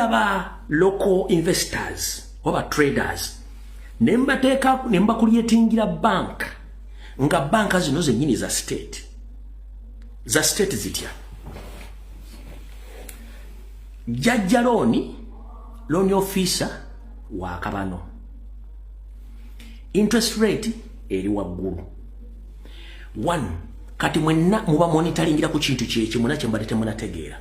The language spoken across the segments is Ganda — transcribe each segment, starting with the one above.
ba local investors oba traders nemba kulietingira bank nga banka zino zenyini za state zitya jajja loan officer wa kabano interest rate eri waggulu. One, kati mwenna muba monitoringira ku kintu kyeki munache mbadete munategeera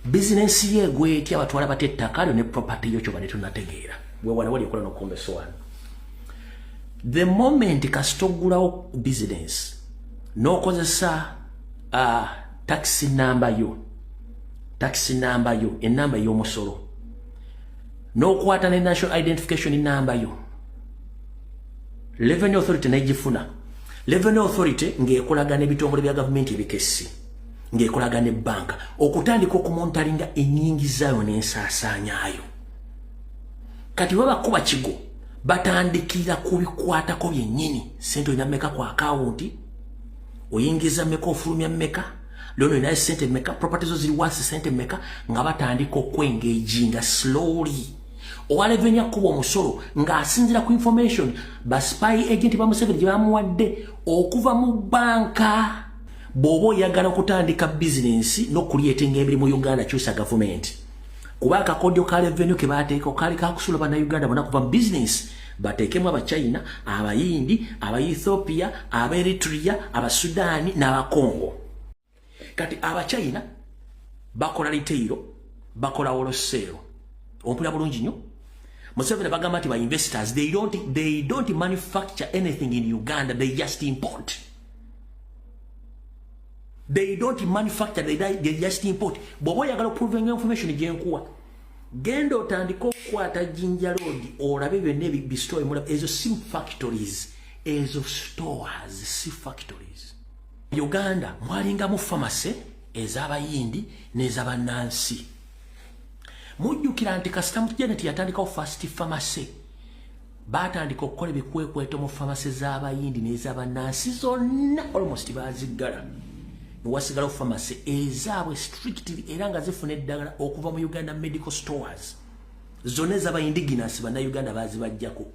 business ye gweti abatwala batettaka ne property yo kyo badete munategeera we wana wali kola no kombe soan. The moment kastogulawo business no kozesa tax number yo enamba yo musolo no kwata ne national identification number yo Revenue Authority najifuna. Revenue Authority ngekolagana ebitongole bya government ebikessi. Ngekolagana banka. Okutandika okumontalinga enyingi zayo n'ensaasaanyayo. Kati baba kuba kigo batandikira kubikwata ko byennyini. Sente inameka kwa account. Oyingiza meka ofulumya meka. Lono ina sente meka. Properties zo ziri wasi sente meka. Nga batandika okwengaginga slowly. Owalevenya kubo musolo nga asinzira ku information ba spy agent ba Museveni gye bamuwadde okuva mu banka bobo yagala kutandika business no creating emirimu mu Uganda kyusa government kuba akakodyo ka revenue ke bateeka okali ka kusula bana Uganda bana kuva business bateekemu aba China aba Hindi aba Ethiopia aba Eritrea aba Sudani n'aba Congo. Kati aba China bakola retail bakola wholesale ompula bulungi nnyo. Museveni bagamba nti ba investors they don't manufacture anything in Uganda, they just import. They don't manufacture, they just import. Bobo yagala proving information jenkuwa gendo otandika okukwata Jinja Road olabe byonna ebistore mula ezo sim factories ezo stores si factories. Uganda mwalinga mu pharmacy ez'abayindi n'ez'abannansi. Mujjukira nti Kasitamu Janet yatandikawo first pharmacy batandika okukola ebikwekweto mu pharmacy z'abayindi n'ez'abannansi zonna almost baziggala newasigalawo pharmacy ezaabwe strictly era nga zifuna eddagala okuva mu Uganda medical stores zonna ez'abayindiginansi bannayuganda bazibajjako.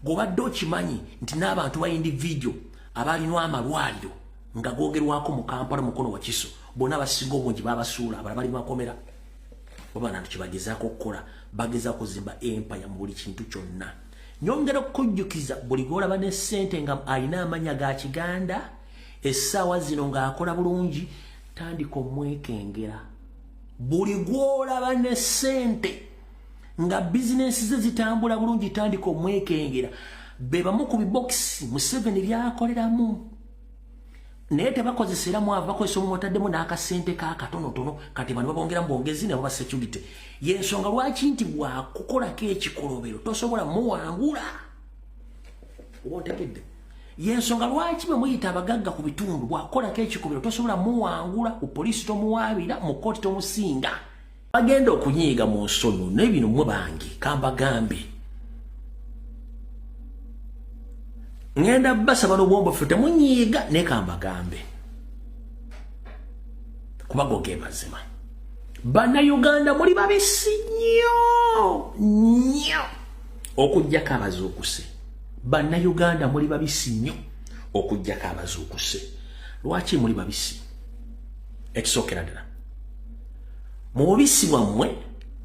Gobadde okimanyi nti n'abantu ba individual abalinwa amalwaliro nga googerwako mu Kampala mukono wa Kiso bonna abasinga obungi babasuula abala bali makomera obana ntukibagezaako okukola bageza kuzimba empire mu buli kintu kyonna. Nyongera okujjukiza buli gwolaba ne ssente nga alina amanya ga Kiganda essaawa zino ng'akola bulungi tandika omwekengera. Buli gwolaba ne ssente nga bizinesi ze zitambula bulungi tandika omwekengera. Be bamu ku bibokisi Museveni byakoleramu naye tebakozesera mu abakozesa omwotaddemu n'akasente k'akatonotono kati bano babongera mbongezi nabo ba security. Yensonga lwaki nti bwakukolako ekikolobero tosobola muwangula owotegedde. Yensonga lwaki bwe muyita abagagga ku bitundu bwakukolako ekikolobero tosobola muwangula ku polisi tomuwaabira mu kooti tomusinga. Bagenda okunyiiga mu nsono n'ebino mwe bangi kambagambe. Ngenda basaba n'obwombo ffe temunyiiga ne kambagambe kuba goge mazima. Bannayuganda muli babisi nnyo okujjako abazuukuse. Bannayuganda muli babisi nnyo okujjako abazuukuse. Lwaki muli babisi? Ekisookera ddala mu bubisi bwammwe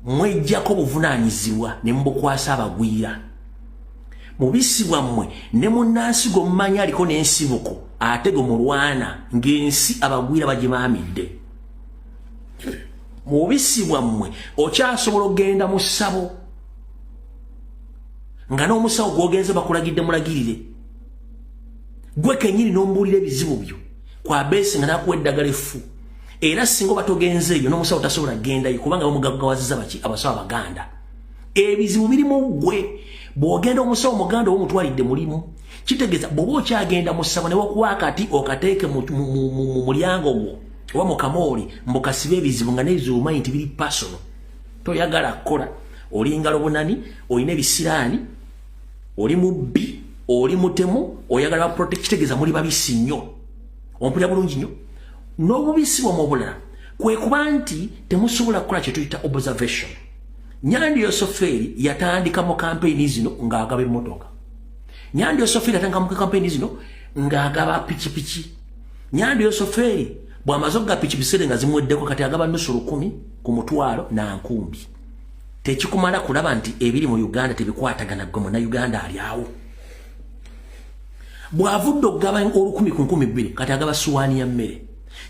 mwejjako buvunaanyizibwa ne mubukwasa abagwira. Mubisi bwammwe ne munnansi gwomumanyi aliko n'ensibuko ate gwe mulwana ng'ensi abagwira bagimaamidde. Mubisi bwammwe okyasobola okgenda mu ssabo nga n'omusawo gw'ogenze bakulagidde mulagirire. Gwe kennyini n'ombuulira ebizibu byo kwa beesi nga nakuwa eddagala effu. Era singa oba togenzeeyo n'omusawo tasobola kgendayo kubanga bamugaggawaziza baki abasawo Abaganda. Ebizibu birimu gwe. Bwogenda omusawo Muganda omutwalidde mulimu kitegeeza bw'oba okyagenda mu ssabo ne wakuwa akati okateeke mu mulyango gwo oba mu kamooli mbukasibe ebizibu nga n'ebizibu omanyi nti biri personal toyagala kukola. Oli ngalo bunani olina ebisiraani oli mubbi oli mutemu oyagala baprotect. Kitegeeza muli babisi nnyo ompulira bulungi nnyo. N'obubisi bw'omu obulala kwe kuba nti temusobola kukola kye tuyita observation. Nyandi Yosoferi yatandika mu campaign zino ng'agaba emmotoka. Nyandi Yosoferi yatandika mu campaign zino ng'agaba pichipichi. Nyandi Yosoferi bw'amaze okuga pichipisere nga zimuweddeko kati agaba nusu 10 ku mutwalo na nkumbi. Tekikumala kulaba nti ebiri mu Uganda tebikwatagana gwe na Uganda ali awo. Bw'avudde okugaba 10 ku 200 kati agaba suwaani ya mmere.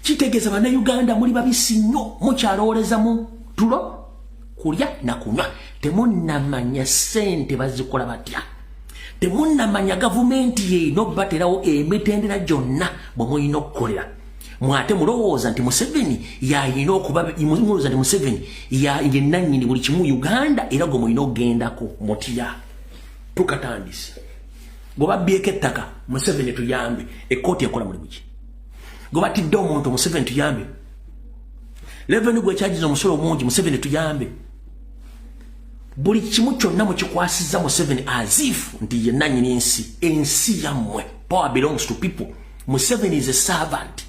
Kitegeeza bana Uganda muli babisi nnyo mukyalooleza mu tulo kulya na kunywa. Temunnamanya sente bazikola batya. Temunnamanya gavumenti yeino baterawo emitendera gyonna bwe muyina okukolera. Mwate mulowooza nti Museveni yayina okuba mulowooza nti Museveni ye nannyini buli kimu Uganda era gwe muyina okugendako mutya. Tukatandise. Gwe babbyeko ettaka Museveni tuyambe. Ekkooti ekola mulimu ki? Gwe batidde omuntu Museveni tuyambe. Revenue gwe kyagiza omusolo mungi Museveni tuyambe. Buli kimu kyonna mukikwasiza Museveni azifu nti ye nannyini ensi yammwe. Power belongs to people. Museveni is a servant.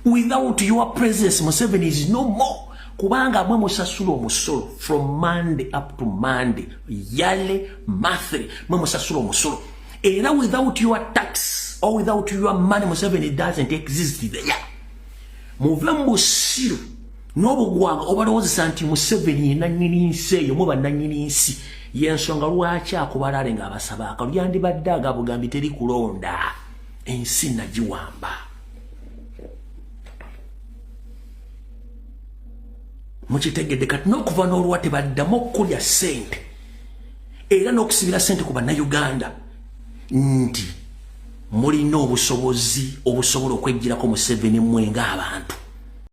Without your presence, Museveni is no more. Kubanga mwe musasula omusolo from Monday up to Monday. Yale, monthly, mwe musasula omusolo. Era without your tax or without your money, Museveni doesn't exist there. Muve mbusiro. N'obugwaga obalowozesa nti Museveni nannyini nsi eyo muba nannyini nsi. Yensonga lwaki akubalale ng'abasaba akalyandibadde agabugambi teri kulonda. Ensi nagiwamba. Mukitegedde kati n'okuva n'olwate baddamu okulya ssente era n'okusibira ssente ku bannayuganda nti mulina obusobozi obusobola okweggyirako Museveni mmwe ng'abantu.